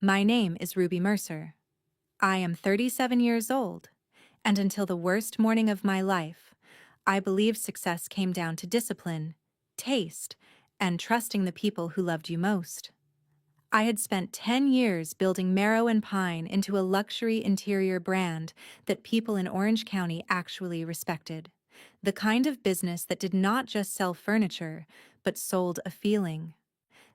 My name is Ruby Mercer. I am 37 years old, and until the worst morning of my life, I believed success came down to discipline, taste, and trusting the people who loved you most. I had spent 10 years building Marrow and Pine into a luxury interior brand that people in Orange County actually respected. The kind of business that did not just sell furniture, but sold a feeling.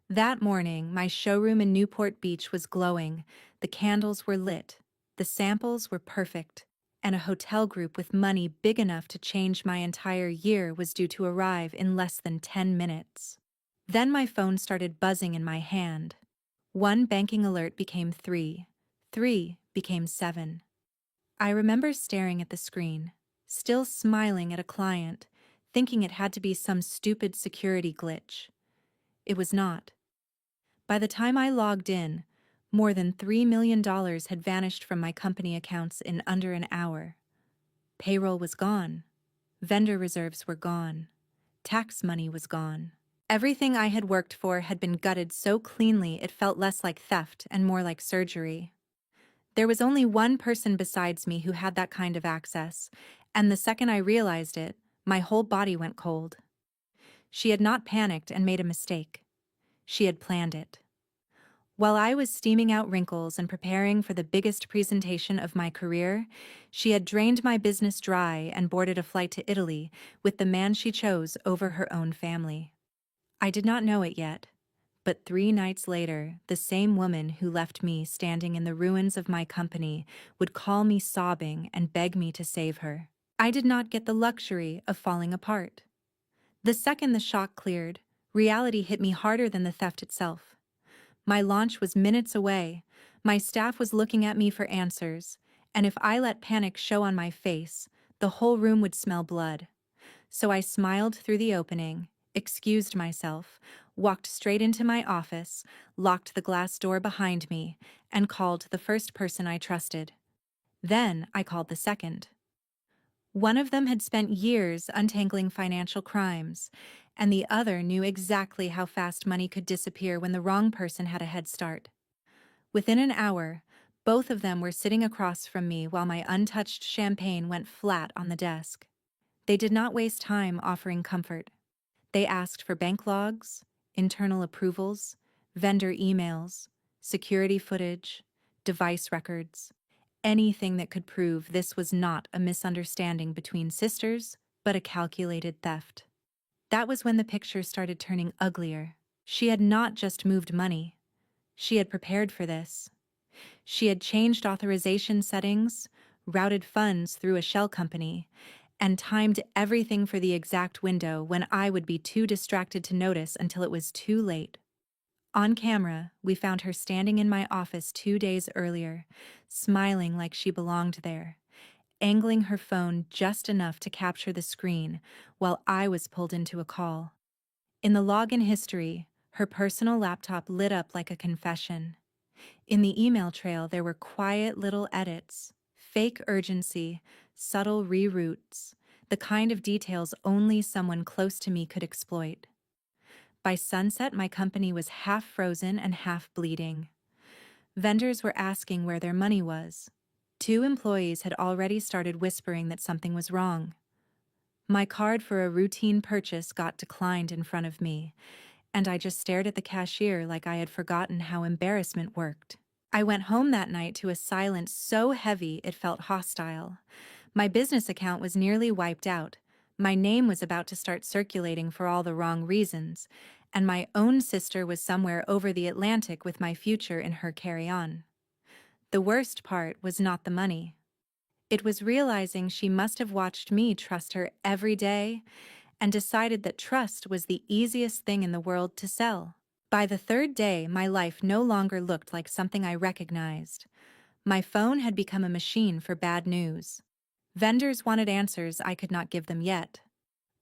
That morning, my showroom in Newport Beach was glowing, the candles were lit, the samples were perfect, and a hotel group with money big enough to change my entire year was due to arrive in less than 10 minutes. Then my phone started buzzing in my hand. One banking alert became three. Three became seven. I remember staring at the screen, still smiling at a client, thinking it had to be some stupid security glitch. It was not. By the time I logged in, more than $3 million had vanished from my company accounts in under an hour. Payroll was gone. Vendor reserves were gone. Tax money was gone. Everything I had worked for had been gutted so cleanly it felt less like theft and more like surgery. There was only one person besides me who had that kind of access, and the second I realized it, my whole body went cold. She had not panicked and made a mistake. She had planned it. While I was steaming out wrinkles and preparing for the biggest presentation of my career, she had drained my business dry and boarded a flight to Italy with the man she chose over her own family. I did not know it yet, but 3 nights later, the same woman who left me standing in the ruins of my company would call me sobbing and beg me to save her. I did not get the luxury of falling apart. The second the shock cleared, reality hit me harder than the theft itself. My launch was minutes away, my staff was looking at me for answers, and if I let panic show on my face, the whole room would smell blood. So I smiled through the opening, excused myself, walked straight into my office, locked the glass door behind me, and called the first person I trusted. Then I called the second. One of them had spent years untangling financial crimes, and the other knew exactly how fast money could disappear when the wrong person had a head start. Within an hour, both of them were sitting across from me while my untouched champagne went flat on the desk. They did not waste time offering comfort. They asked for bank logs, internal approvals, vendor emails, security footage, device records, anything that could prove this was not a misunderstanding between sisters, but a calculated theft. That was when the picture started turning uglier. She had not just moved money. She had prepared for this. She had changed authorization settings, routed funds through a shell company, and timed everything for the exact window when I would be too distracted to notice until it was too late. On camera, we found her standing in my office 2 days earlier, smiling like she belonged there, angling her phone just enough to capture the screen while I was pulled into a call. In the login history, her personal laptop lit up like a confession. In the email trail, there were quiet little edits, fake urgency, subtle reroutes, the kind of details only someone close to me could exploit. By sunset, my company was half frozen and half bleeding. Vendors were asking where their money was. 2 employees had already started whispering that something was wrong. My card for a routine purchase got declined in front of me, and I just stared at the cashier like I had forgotten how embarrassment worked. I went home that night to a silence so heavy it felt hostile. My business account was nearly wiped out. My name was about to start circulating for all the wrong reasons, and my own sister was somewhere over the Atlantic with my future in her carry-on. The worst part was not the money. It was realizing she must have watched me trust her every day and decided that trust was the easiest thing in the world to sell. By the 3rd day, my life no longer looked like something I recognized. My phone had become a machine for bad news. Vendors wanted answers I could not give them yet.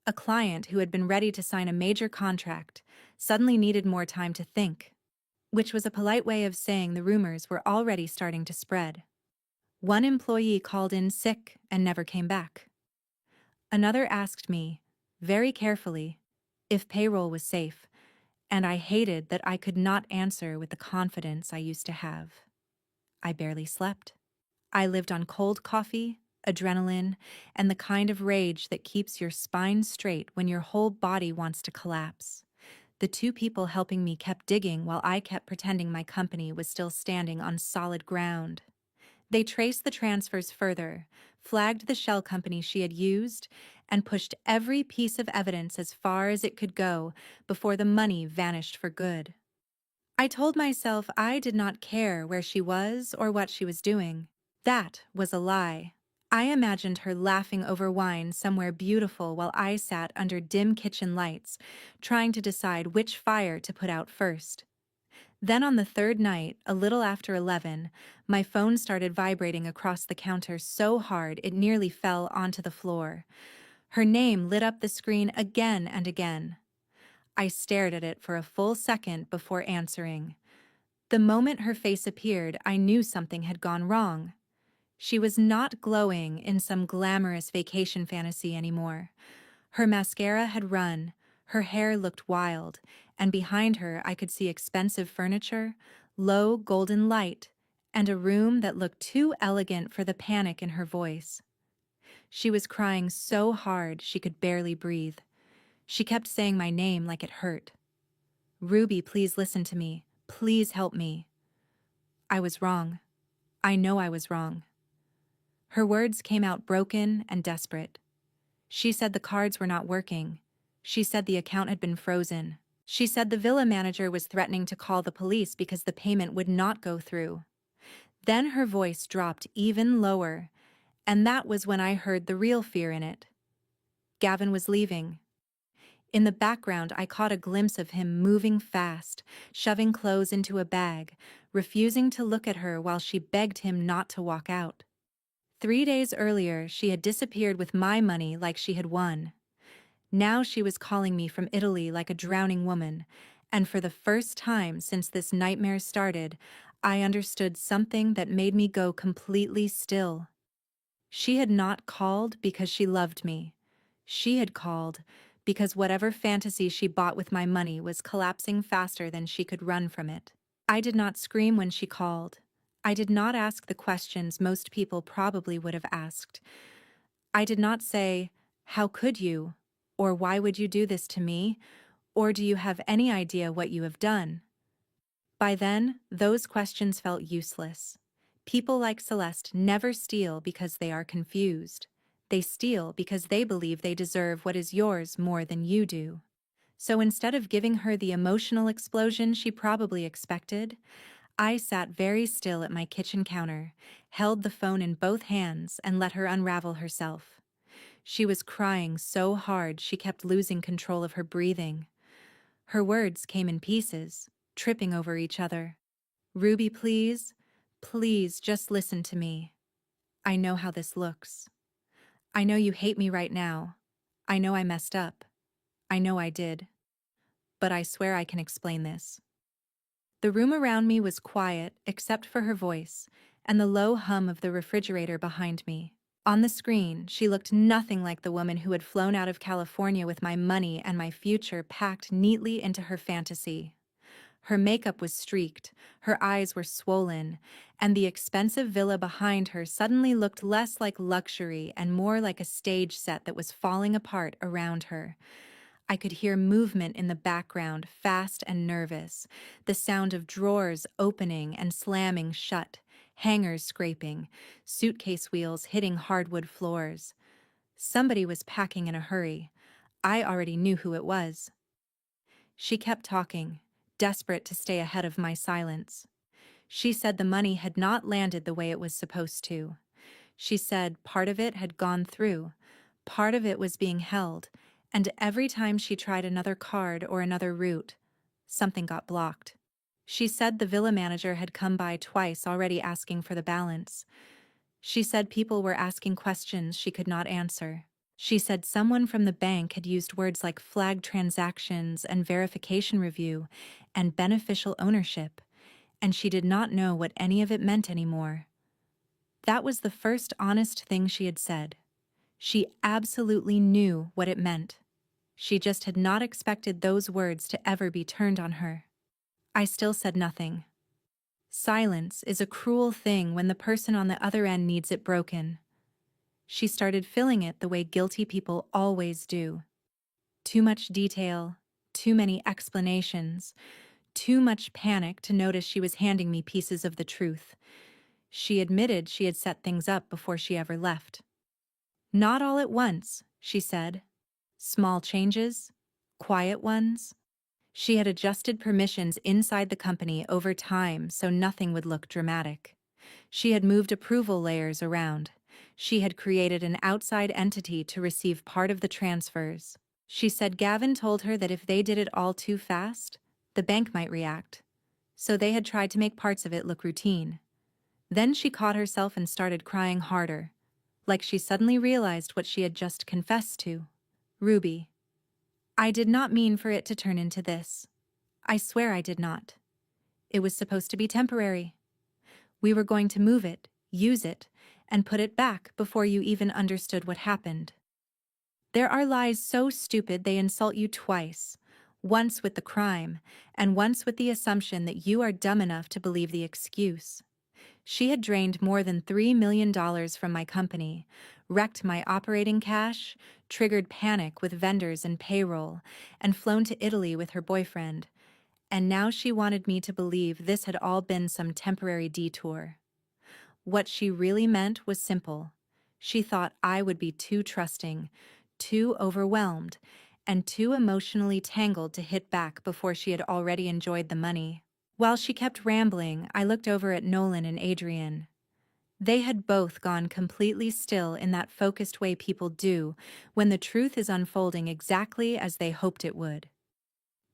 A client who had been ready to sign a major contract suddenly needed more time to think, which was a polite way of saying the rumors were already starting to spread. One employee called in sick and never came back. Another asked me, very carefully, if payroll was safe, and I hated that I could not answer with the confidence I used to have. I barely slept. I lived on cold coffee, adrenaline, and the kind of rage that keeps your spine straight when your whole body wants to collapse. The two people helping me kept digging while I kept pretending my company was still standing on solid ground. They traced the transfers further, flagged the shell company she had used, and pushed every piece of evidence as far as it could go before the money vanished for good. I told myself I did not care where she was or what she was doing. That was a lie. I imagined her laughing over wine somewhere beautiful while I sat under dim kitchen lights, trying to decide which fire to put out first. Then on the third night, a little after 11, my phone started vibrating across the counter so hard it nearly fell onto the floor. Her name lit up the screen again and again. I stared at it for a full second before answering. The moment her face appeared, I knew something had gone wrong. She was not glowing in some glamorous vacation fantasy anymore. Her mascara had run, her hair looked wild, and behind her I could see expensive furniture, low golden light, and a room that looked too elegant for the panic in her voice. She was crying so hard she could barely breathe. She kept saying my name like it hurt. "Ruby, please listen to me. Please help me." I was wrong. I know I was wrong. Her words came out broken and desperate. She said the cards were not working. She said the account had been frozen. She said the villa manager was threatening to call the police because the payment would not go through. Then her voice dropped even lower, and that was when I heard the real fear in it. Gavin was leaving. In the background, I caught a glimpse of him moving fast, shoving clothes into a bag, refusing to look at her while she begged him not to walk out. 3 days earlier, she had disappeared with my money like she had won. Now she was calling me from Italy like a drowning woman, and for the first time since this nightmare started, I understood something that made me go completely still. She had not called because she loved me. She had called because whatever fantasy she bought with my money was collapsing faster than she could run from it. I did not scream when she called. I did not ask the questions most people probably would have asked. I did not say, "How could you?" or "Why would you do this to me?" or "Do you have any idea what you have done?" By then, those questions felt useless. People like Celeste never steal because they are confused. They steal because they believe they deserve what is yours more than you do. So instead of giving her the emotional explosion she probably expected, I sat very still at my kitchen counter, held the phone in both hands, and let her unravel herself. She was crying so hard she kept losing control of her breathing. Her words came in pieces, tripping over each other. "Ruby, please, please just listen to me. I know how this looks. I know you hate me right now. I know I messed up. I know I did. But I swear I can explain this." The room around me was quiet except for her voice and the low hum of the refrigerator behind me. On the screen, she looked nothing like the woman who had flown out of California with my money and my future packed neatly into her fantasy. Her makeup was streaked, her eyes were swollen, and the expensive villa behind her suddenly looked less like luxury and more like a stage set that was falling apart around her. I could hear movement in the background, fast and nervous, the sound of drawers opening and slamming shut, hangers scraping, suitcase wheels hitting hardwood floors. Somebody was packing in a hurry. I already knew who it was. She kept talking, desperate to stay ahead of my silence. She said the money had not landed the way it was supposed to. She said part of it had gone through, part of it was being held, and every time she tried another card or another route, something got blocked. She said the villa manager had come by twice already asking for the balance. She said people were asking questions she could not answer. She said someone from the bank had used words like flagged transactions and verification review and beneficial ownership, and she did not know what any of it meant anymore. That was the first honest thing she had said. She absolutely knew what it meant. She just had not expected those words to ever be turned on her. I still said nothing. Silence is a cruel thing when the person on the other end needs it broken. She started filling it the way guilty people always do. Too much detail, too many explanations, too much panic to notice she was handing me pieces of the truth. She admitted she had set things up before she ever left. Not all at once, she said. Small changes, quiet ones. She had adjusted permissions inside the company over time so nothing would look dramatic. She had moved approval layers around. She had created an outside entity to receive part of the transfers. She said Gavin told her that if they did it all too fast, the bank might react. So they had tried to make parts of it look routine. Then she caught herself and started crying harder, like she suddenly realized what she had just confessed to. Ruby, I did not mean for it to turn into this. I swear I did not. It was supposed to be temporary. We were going to move it, use it, and put it back before you even understood what happened. There are lies so stupid they insult you twice, once with the crime, and once with the assumption that you are dumb enough to believe the excuse. She had drained more than $3 million from my company, wrecked my operating cash, triggered panic with vendors and payroll, and flown to Italy with her boyfriend. And now she wanted me to believe this had all been some temporary detour. What she really meant was simple. She thought I would be too trusting, too overwhelmed, and too emotionally tangled to hit back before she had already enjoyed the money. While she kept rambling, I looked over at Nolan and Adrian. They had both gone completely still in that focused way people do when the truth is unfolding exactly as they hoped it would.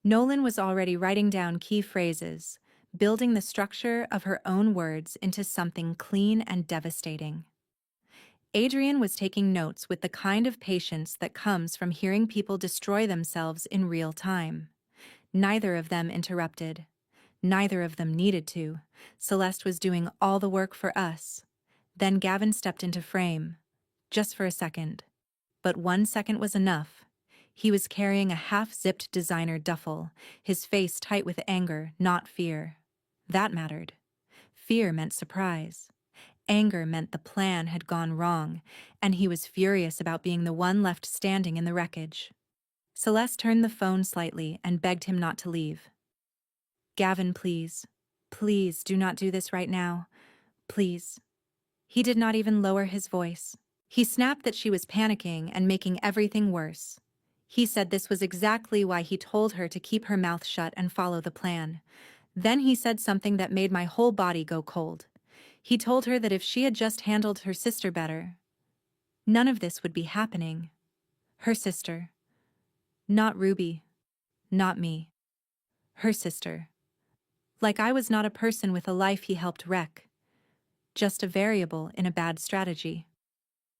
Nolan was already writing down key phrases, building the structure of her own words into something clean and devastating. Adrian was taking notes with the kind of patience that comes from hearing people destroy themselves in real time. Neither of them interrupted. Neither of them needed to. Celeste was doing all the work for us. Then Gavin stepped into frame. Just for a second. But 1 second was enough. He was carrying a half-zipped designer duffel, his face tight with anger, not fear. That mattered. Fear meant surprise. Anger meant the plan had gone wrong, and he was furious about being the one left standing in the wreckage. Celeste turned the phone slightly and begged him not to leave. Gavin, please. Please do not do this right now. Please. He did not even lower his voice. He snapped that she was panicking and making everything worse. He said this was exactly why he told her to keep her mouth shut and follow the plan. Then he said something that made my whole body go cold. He told her that if she had just handled her sister better, none of this would be happening. Her sister. Not Ruby. Not me. Her sister. Like I was not a person with a life he helped wreck. Just a variable in a bad strategy.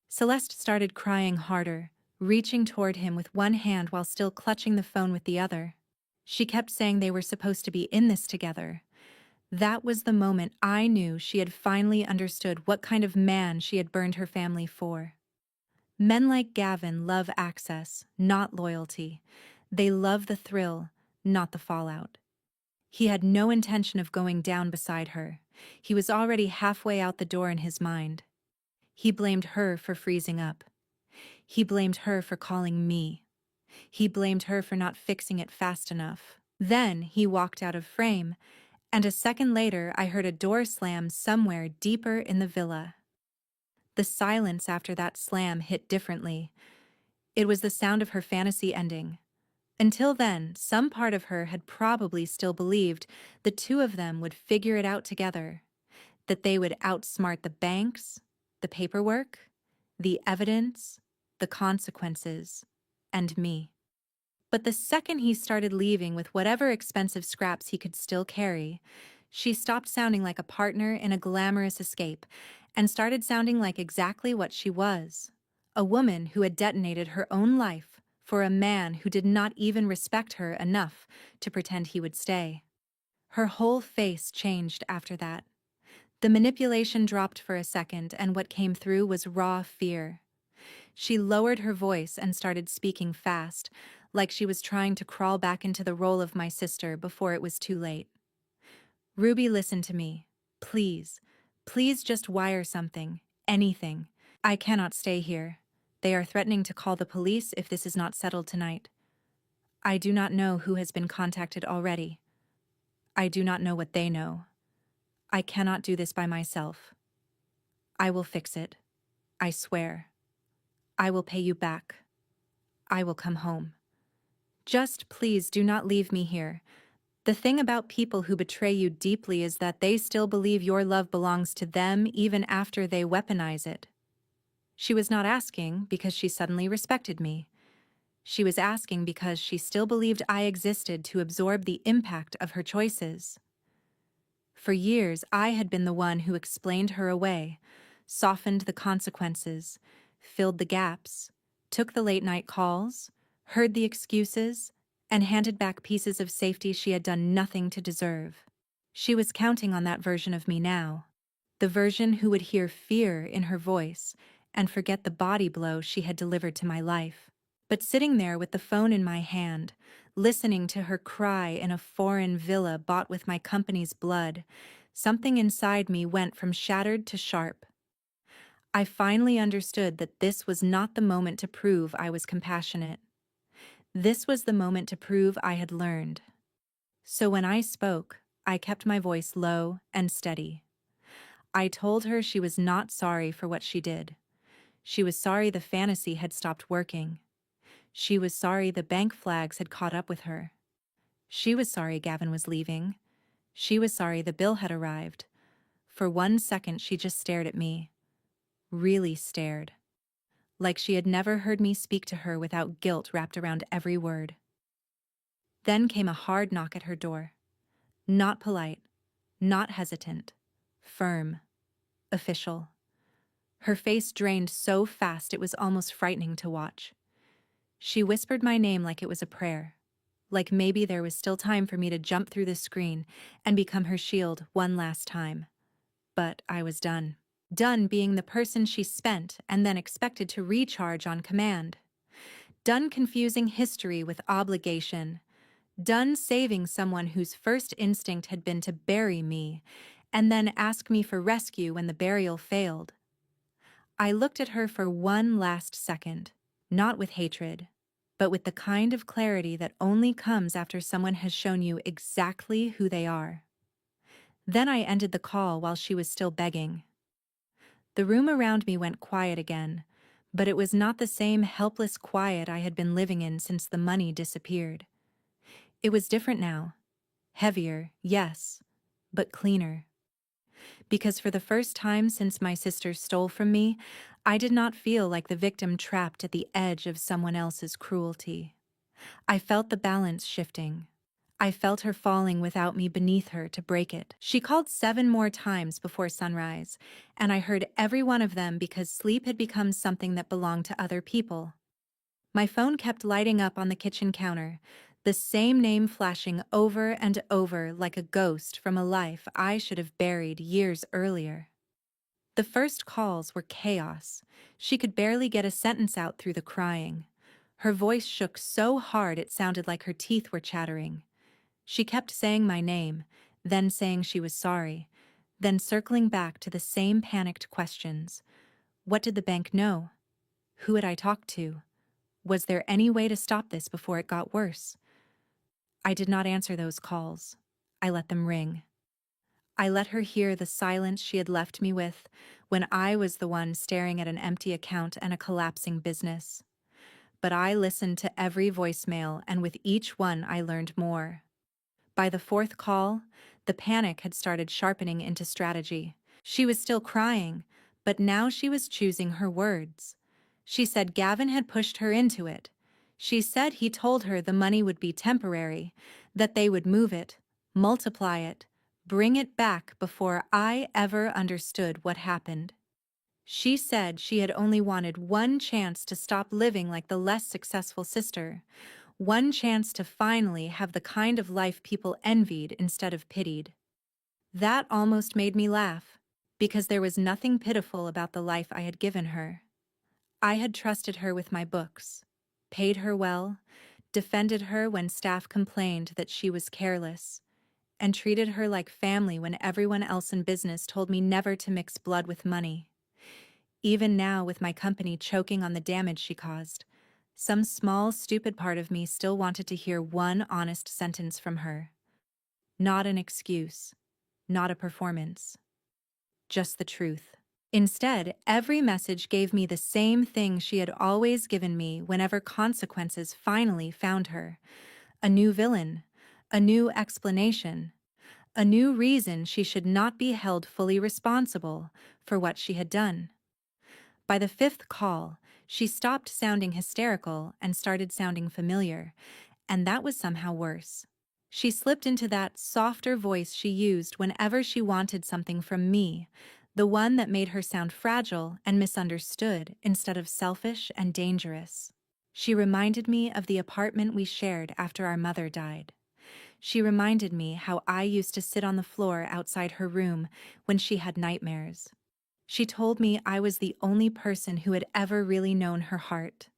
Celeste started crying harder, reaching toward him with one hand while still clutching the phone with the other. She kept saying they were supposed to be in this together. That was the moment I knew she had finally understood what kind of man she had burned her family for. Men like Gavin love access, not loyalty. They love the thrill, not the fallout. He had no intention of going down beside her. He was already halfway out the door in his mind. He blamed her for freezing up. He blamed her for calling me. He blamed her for not fixing it fast enough. Then he walked out of frame, and a second later I heard a door slam somewhere deeper in the villa. The silence after that slam hit differently. It was the sound of her fantasy ending. Until then, some part of her had probably still believed the two of them would figure it out together, that they would outsmart the banks, the paperwork, the evidence, the consequences, and me. But the second he started leaving with whatever expensive scraps he could still carry, she stopped sounding like a partner in a glamorous escape and started sounding like exactly what she was, a woman who had detonated her own life for a man who did not even respect her enough to pretend he would stay. Her whole face changed after that. The manipulation dropped for a second, and what came through was raw fear. She lowered her voice and started speaking fast, like she was trying to crawl back into the role of my sister before it was too late. Ruby, listen to me. Please. Please just wire something. Anything. I cannot stay here. They are threatening to call the police if this is not settled tonight. I do not know who has been contacted already. I do not know what they know. I cannot do this by myself. I will fix it. I swear. I will pay you back. I will come home. Just please do not leave me here. The thing about people who betray you deeply is that they still believe your love belongs to them even after they weaponize it. She was not asking because she suddenly respected me. She was asking because she still believed I existed to absorb the impact of her choices. For years, I had been the one who explained her away, softened the consequences, filled the gaps, took the late-night calls, heard the excuses, and handed back pieces of safety she had done nothing to deserve. She was counting on that version of me now, the version who would hear fear in her voice and forget the body blow she had delivered to my life. But sitting there with the phone in my hand, listening to her cry in a foreign villa bought with my company's blood, something inside me went from shattered to sharp. I finally understood that this was not the moment to prove I was compassionate. This was the moment to prove I had learned. So when I spoke, I kept my voice low and steady. I told her she was not sorry for what she did. She was sorry the fantasy had stopped working. She was sorry the bank flags had caught up with her. She was sorry Gavin was leaving. She was sorry the bill had arrived. For 1 second, she just stared at me. Really stared. Like she had never heard me speak to her without guilt wrapped around every word. Then came a hard knock at her door. Not polite, not hesitant, firm, official. Her face drained so fast it was almost frightening to watch. She whispered my name like it was a prayer, like maybe there was still time for me to jump through the screen and become her shield one last time. But I was done. Done being the person she spent and then expected to recharge on command. Done confusing history with obligation. Done saving someone whose first instinct had been to bury me and then ask me for rescue when the burial failed. I looked at her for one last second, not with hatred, but with the kind of clarity that only comes after someone has shown you exactly who they are. Then I ended the call while she was still begging. The room around me went quiet again, but it was not the same helpless quiet I had been living in since the money disappeared. It was different now. Heavier, yes, but cleaner. Because for the first time since my sister stole from me, I did not feel like the victim trapped at the edge of someone else's cruelty. I felt the balance shifting. I felt her falling without me beneath her to break it. She called 7 more times before sunrise, and I heard every one of them because sleep had become something that belonged to other people. My phone kept lighting up on the kitchen counter, the same name flashing over and over like a ghost from a life I should have buried years earlier. The first calls were chaos. She could barely get a sentence out through the crying. Her voice shook so hard it sounded like her teeth were chattering. She kept saying my name, then saying she was sorry, then circling back to the same panicked questions. What did the bank know? Who had I talked to? Was there any way to stop this before it got worse? I did not answer those calls. I let them ring. I let her hear the silence she had left me with when I was the one staring at an empty account and a collapsing business. But I listened to every voicemail, and with each one I learned more. By the 4th call, the panic had started sharpening into strategy. She was still crying, but now she was choosing her words. She said Gavin had pushed her into it. She said he told her the money would be temporary, that they would move it, multiply it, bring it back before I ever understood what happened. She said she had only wanted one chance to stop living like the less successful sister, one chance to finally have the kind of life people envied instead of pitied. That almost made me laugh, because there was nothing pitiful about the life I had given her. I had trusted her with my books, paid her well, defended her when staff complained that she was careless, and treated her like family when everyone else in business told me never to mix blood with money. Even now, with my company choking on the damage she caused, some small, stupid part of me still wanted to hear one honest sentence from her. Not an excuse, not a performance, just the truth. Instead, every message gave me the same thing she had always given me whenever consequences finally found her: a new villain, a new explanation, a new reason she should not be held fully responsible for what she had done. By the fifth call, she stopped sounding hysterical and started sounding familiar, and that was somehow worse. She slipped into that softer voice she used whenever she wanted something from me, the one that made her sound fragile and misunderstood instead of selfish and dangerous. She reminded me of the apartment we shared after our mother died. She reminded me how I used to sit on the floor outside her room when she had nightmares. She told me I was the only person who had ever really known her heart.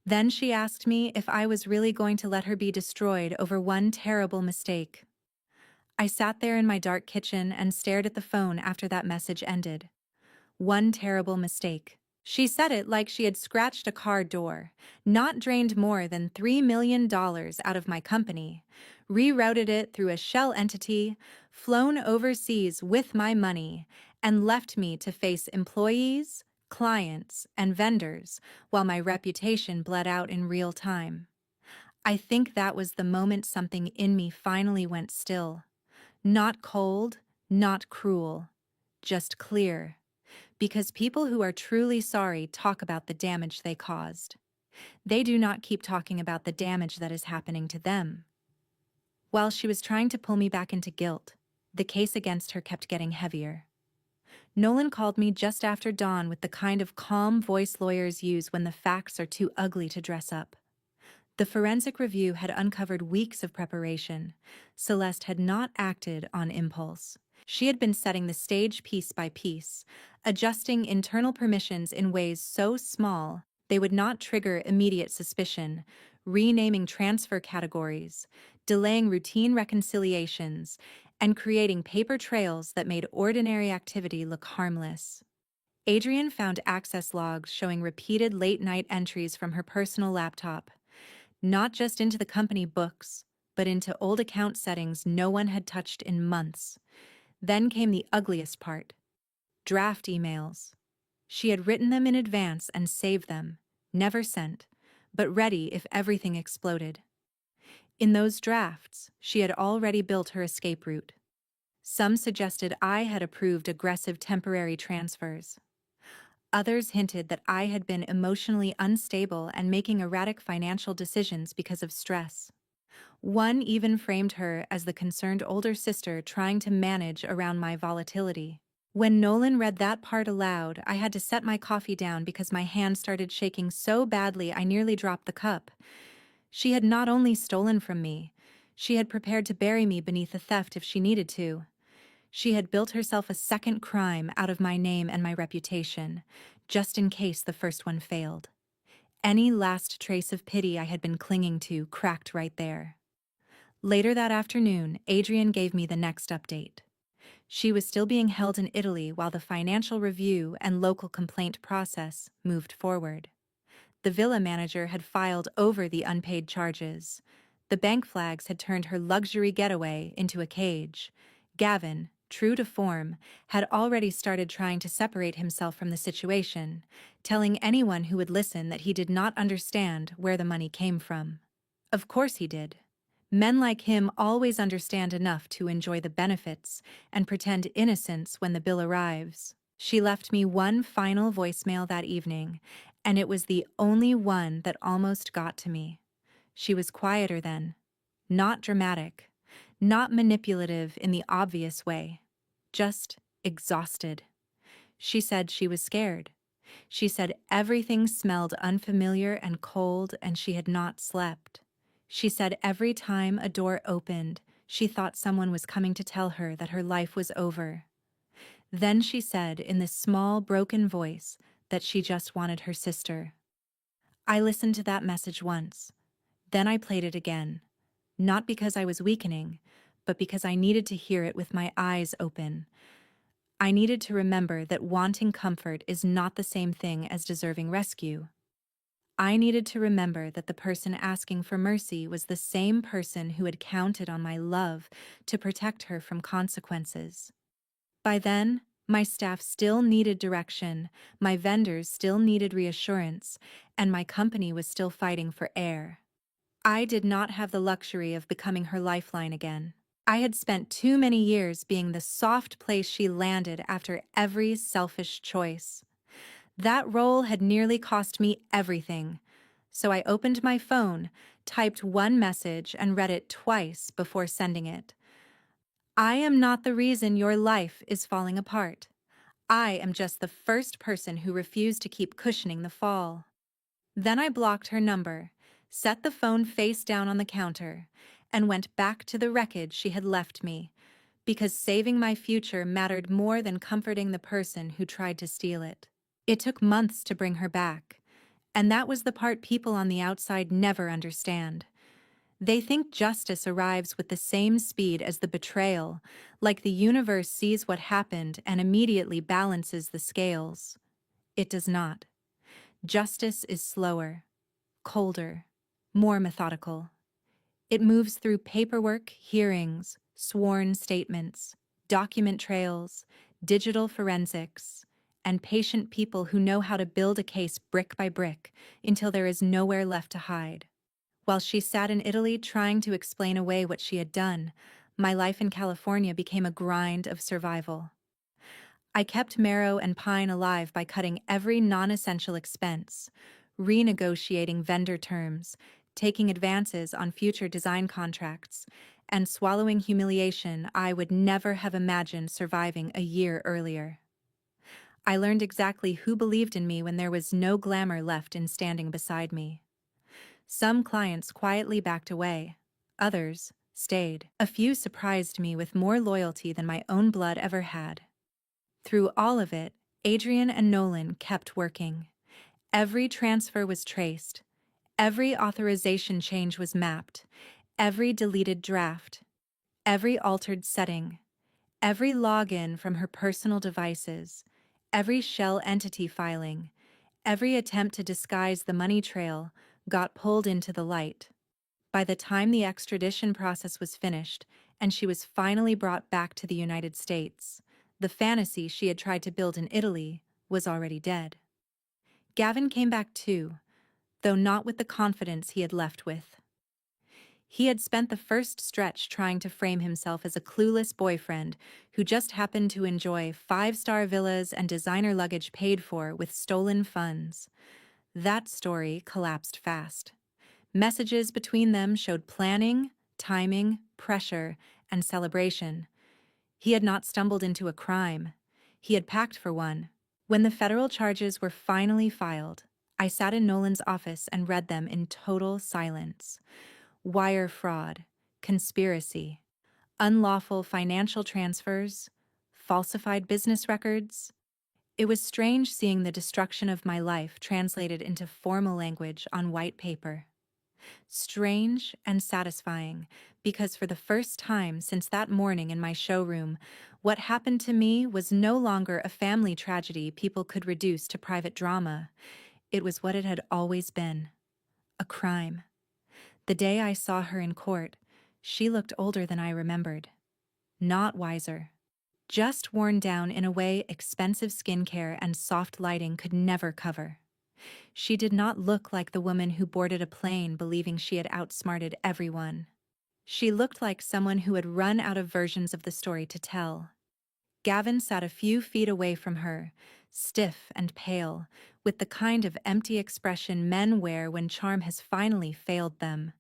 Then she asked me if I was really going to let her be destroyed over one terrible mistake. I sat there in my dark kitchen and stared at the phone after that message ended. One terrible mistake. She said it like she had scratched a car door, not drained more than $3 million out of my company, rerouted it through a shell entity, flown overseas with my money, and left me to face employees, clients, and vendors while my reputation bled out in real time. I think that was the moment something in me finally went still. Not cold, not cruel, just clear. Because people who are truly sorry talk about the damage they caused. They do not keep talking about the damage that is happening to them. While she was trying to pull me back into guilt, the case against her kept getting heavier. Nolan called me just after dawn with the kind of calm voice lawyers use when the facts are too ugly to dress up. The forensic review had uncovered weeks of preparation. Celeste had not acted on impulse. She had been setting the stage piece by piece, adjusting internal permissions in ways so small they would not trigger immediate suspicion, renaming transfer categories, delaying routine reconciliations, and creating paper trails that made ordinary activity look harmless. Adrian found access logs showing repeated late-night entries from her personal laptop, not just into the company books, but into old account settings no one had touched in months. Then came the ugliest part: draft emails. She had written them in advance and saved them, never sent, but ready if everything exploded. In those drafts, she had already built her escape route. Some suggested I had approved aggressive temporary transfers. Others hinted that I had been emotionally unstable and making erratic financial decisions because of stress. One even framed her as the concerned older sister trying to manage around my volatility. When Nolan read that part aloud, I had to set my coffee down because my hand started shaking so badly I nearly dropped the cup. She had not only stolen from me, she had prepared to bury me beneath the theft if she needed to. She had built herself a second crime out of my name and my reputation, just in case the first one failed. Any last trace of pity I had been clinging to cracked right there. Later that afternoon, Adrian gave me the next update. She was still being held in Italy while the financial review and local complaint process moved forward. The villa manager had filed over the unpaid charges. The bank flags had turned her luxury getaway into a cage. Gavin, true to form, had already started trying to separate himself from the situation, telling anyone who would listen that he did not understand where the money came from. Of course he did. Men like him always understand enough to enjoy the benefits and pretend innocence when the bill arrives. She left me one final voicemail that evening, and it was the only one that almost got to me. She was quieter then, not dramatic, not manipulative in the obvious way, just exhausted. She said she was scared. She said everything smelled unfamiliar and cold and she had not slept. She said every time a door opened, she thought someone was coming to tell her that her life was over. Then she said in this small, broken voice that she just wanted her sister. I listened to that message once, Then I played it again, not because I was weakening, but because I needed to hear it with my eyes open. I needed to remember that wanting comfort is not the same thing as deserving rescue. I needed to remember that the person asking for mercy was the same person who had counted on my love to protect her from consequences. By then, my staff still needed direction, my vendors still needed reassurance, and my company was still fighting for air. I did not have the luxury of becoming her lifeline again. I had spent too many years being the soft place she landed after every selfish choice. That role had nearly cost me everything. So I opened my phone, typed one message, and read it twice before sending it. I am not the reason your life is falling apart. I am just the first person who refused to keep cushioning the fall. Then I blocked her number, set the phone face down on the counter, and went back to the wreckage she had left me, because saving my future mattered more than comforting the person who tried to steal it. It took months to bring her back, and that was the part people on the outside never understand. They think justice arrives with the same speed as the betrayal, like the universe sees what happened and immediately balances the scales. It does not. Justice is slower, colder, more methodical. It moves through paperwork, hearings, sworn statements, document trails, digital forensics, and patient people who know how to build a case brick by brick until there is nowhere left to hide. While she sat in Italy trying to explain away what she had done, my life in California became a grind of survival. I kept marrow and pine alive by cutting every non-essential expense, renegotiating vendor terms, taking advances on future design contracts, and swallowing humiliation I would never have imagined surviving a year earlier. I learned exactly who believed in me when there was no glamour left in standing beside me. Some clients quietly backed away. Others stayed. A few surprised me with more loyalty than my own blood ever had. Through all of it, Adrian and Nolan kept working. Every transfer was traced. Every authorization change was mapped. Every deleted draft. Every altered setting. Every login from her personal devices. Every shell entity filing. Every attempt to disguise the money trail got pulled into the light. By the time the extradition process was finished and she was finally brought back to the United States, the fantasy she had tried to build in Italy was already dead. Gavin came back too, though not with the confidence he had left with. He had spent the first stretch trying to frame himself as a clueless boyfriend who just happened to enjoy five-star villas and designer luggage paid for with stolen funds. That story collapsed fast. Messages between them showed planning, timing, pressure, and celebration. He had not stumbled into a crime. He had packed for one. When the federal charges were finally filed, I sat in Nolan's office and read them in total silence. Wire fraud, conspiracy, unlawful financial transfers, falsified business records. It was strange seeing the destruction of my life translated into formal language on white paper. Strange and satisfying, because for the first time since that morning in my showroom, what happened to me was no longer a family tragedy people could reduce to private drama. It was what it had always been: a crime. The day I saw her in court, she looked older than I remembered. Not wiser. Just worn down in a way expensive skincare and soft lighting could never cover. She did not look like the woman who boarded a plane believing she had outsmarted everyone. She looked like someone who had run out of versions of the story to tell. Gavin sat a few feet away from her, stiff and pale, with the kind of empty expression men wear when charm has finally failed them.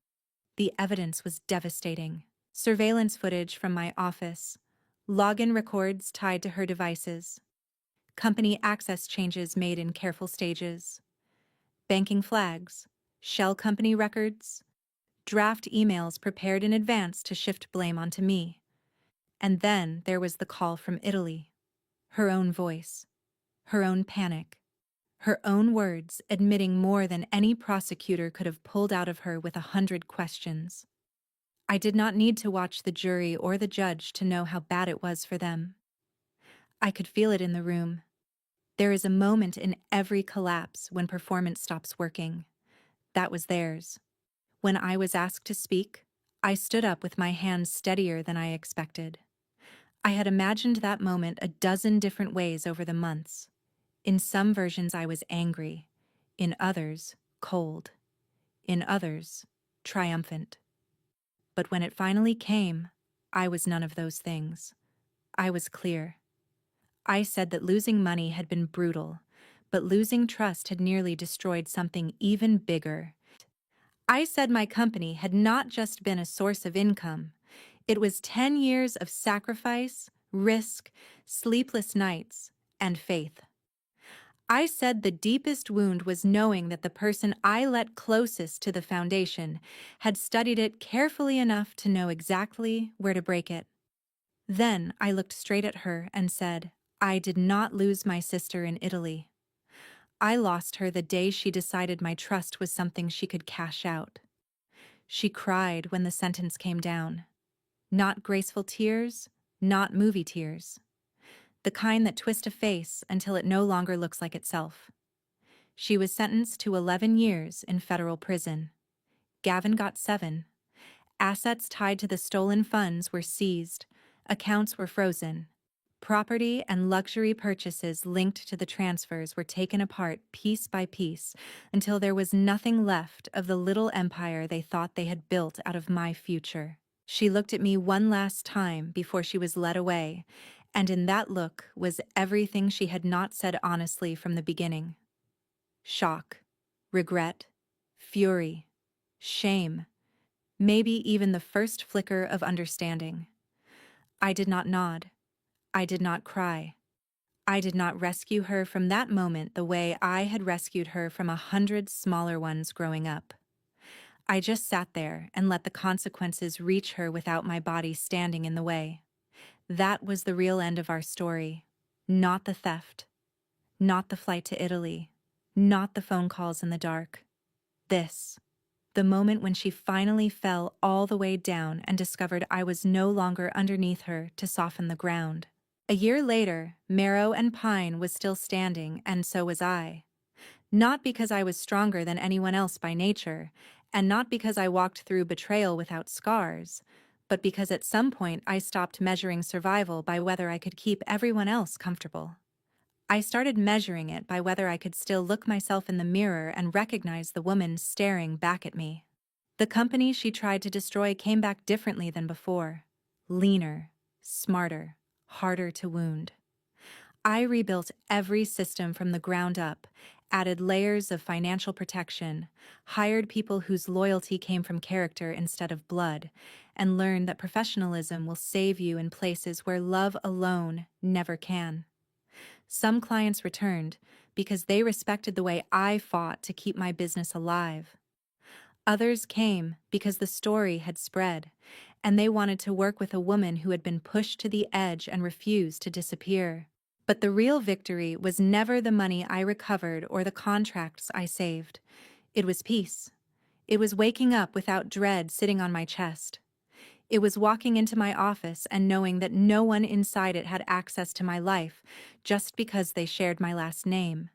The evidence was devastating. Surveillance footage from my office, login records tied to her devices, company access changes made in careful stages, banking flags, shell company records, draft emails prepared in advance to shift blame onto me. And then there was the call from Italy. Her own voice. Her own panic. Her own words admitting more than any prosecutor could have pulled out of her with 100 questions. I did not need to watch the jury or the judge to know how bad it was for them. I could feel it in the room. There is a moment in every collapse when performance stops working. That was theirs. When I was asked to speak, I stood up with my hands steadier than I expected. I had imagined that moment a dozen different ways over the months. In some versions, I was angry. In others, cold. In others, triumphant. But when it finally came, I was none of those things. I was clear. I said that losing money had been brutal, but losing trust had nearly destroyed something even bigger. I said my company had not just been a source of income. It was 10 years of sacrifice, risk, sleepless nights, and faith. I said the deepest wound was knowing that the person I let closest to the foundation had studied it carefully enough to know exactly where to break it. Then I looked straight at her and said, I did not lose my sister in Italy. I lost her the day she decided my trust was something she could cash out. She cried when the sentence came down. Not graceful tears, not movie tears. The kind that twist a face until it no longer looks like itself. She was sentenced to 11 years in federal prison. Gavin got 7. Assets tied to the stolen funds were seized. Accounts were frozen. Property and luxury purchases linked to the transfers were taken apart piece by piece until there was nothing left of the little empire they thought they had built out of my future. She looked at me one last time before she was led away, and in that look was everything she had not said honestly from the beginning. Shock, regret, fury, shame, maybe even the first flicker of understanding. I did not nod. I did not cry. I did not rescue her from that moment the way I had rescued her from 100 smaller ones growing up. I just sat there and let the consequences reach her without my body standing in the way. That was the real end of our story. Not the theft. Not the flight to Italy. Not the phone calls in the dark. This. The moment when she finally fell all the way down and discovered I was no longer underneath her to soften the ground. A year later, Marrow and Pine was still standing, and so was I. Not because I was stronger than anyone else by nature, and not because I walked through betrayal without scars, but because at some point I stopped measuring survival by whether I could keep everyone else comfortable. I started measuring it by whether I could still look myself in the mirror and recognize the woman staring back at me. The company she tried to destroy came back differently than before. Leaner, smarter, harder to wound. I rebuilt every system from the ground up, added layers of financial protection, hired people whose loyalty came from character instead of blood, and learned that professionalism will save you in places where love alone never can. Some clients returned because they respected the way I fought to keep my business alive. Others came because the story had spread, and they wanted to work with a woman who had been pushed to the edge and refused to disappear. But the real victory was never the money I recovered or the contracts I saved. It was peace. It was waking up without dread sitting on my chest. It was walking into my office and knowing that no one inside it had access to my life just because they shared my last name.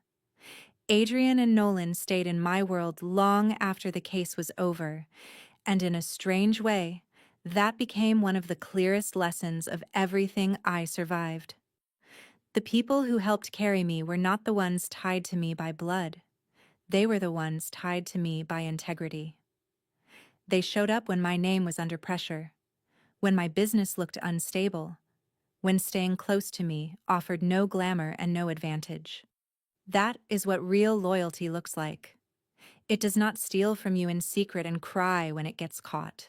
Adrian and Nolan stayed in my world long after the case was over, and in a strange way, that became one of the clearest lessons of everything I survived. The people who helped carry me were not the ones tied to me by blood. They were the ones tied to me by integrity. They showed up when my name was under pressure, when my business looked unstable, when staying close to me offered no glamour and no advantage. That is what real loyalty looks like. It does not steal from you in secret and cry when it gets caught.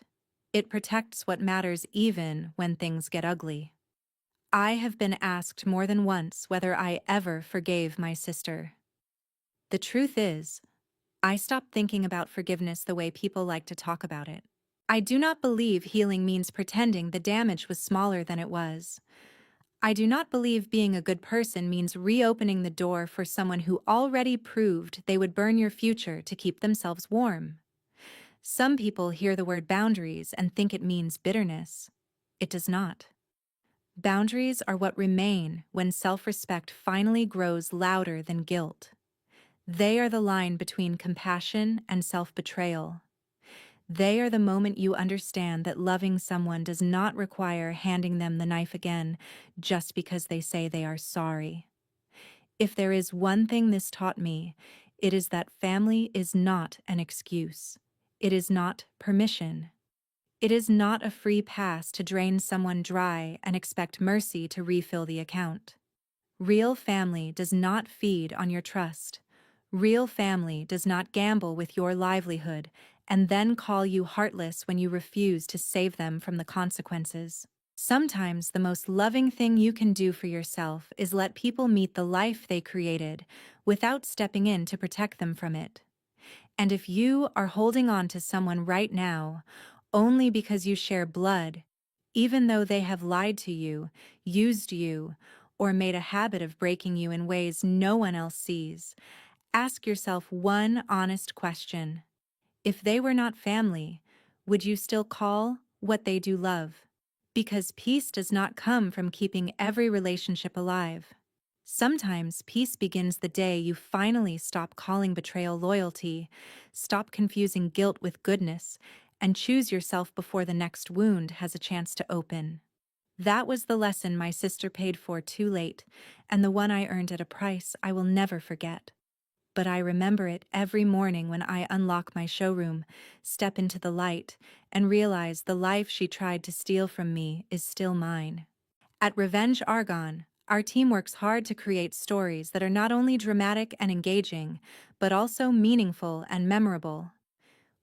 It protects what matters even when things get ugly. I have been asked more than once whether I ever forgave my sister. The truth is, I stopped thinking about forgiveness the way people like to talk about it. I do not believe healing means pretending the damage was smaller than it was. I do not believe being a good person means reopening the door for someone who already proved they would burn your future to keep themselves warm. Some people hear the word boundaries and think it means bitterness. It does not. Boundaries are what remain when self-respect finally grows louder than guilt. They are the line between compassion and self-betrayal. They are the moment you understand that loving someone does not require handing them the knife again just because they say they are sorry. If there is one thing this taught me, it is that family is not an excuse. It is not permission. It is not a free pass to drain someone dry and expect mercy to refill the account. Real family does not feed on your trust. Real family does not gamble with your livelihood and then call you heartless when you refuse to save them from the consequences. Sometimes the most loving thing you can do for yourself is let people meet the life they created without stepping in to protect them from it. And if you are holding on to someone right now only because you share blood, even though they have lied to you, used you, or made a habit of breaking you in ways no one else sees, ask yourself one honest question. If they were not family, would you still call what they do love? Because peace does not come from keeping every relationship alive. Sometimes peace begins the day you finally stop calling betrayal loyalty, stop confusing guilt with goodness, and choose yourself before the next wound has a chance to open. That was the lesson my sister paid for too late, and the one I earned at a price I will never forget. But I remember it every morning when I unlock my showroom, step into the light, and realize the life she tried to steal from me is still mine. At Revenge Argon, our team works hard to create stories that are not only dramatic and engaging, but also meaningful and memorable.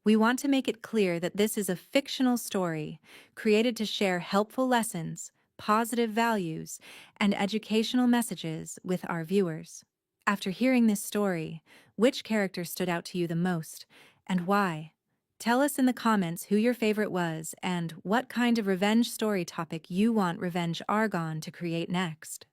We want to make it clear that this is a fictional story created to share helpful lessons, positive values, and educational messages with our viewers. After hearing this story, which character stood out to you the most, and why? Tell us in the comments who your favorite was and what kind of revenge story topic you want Revenge Argon to create next.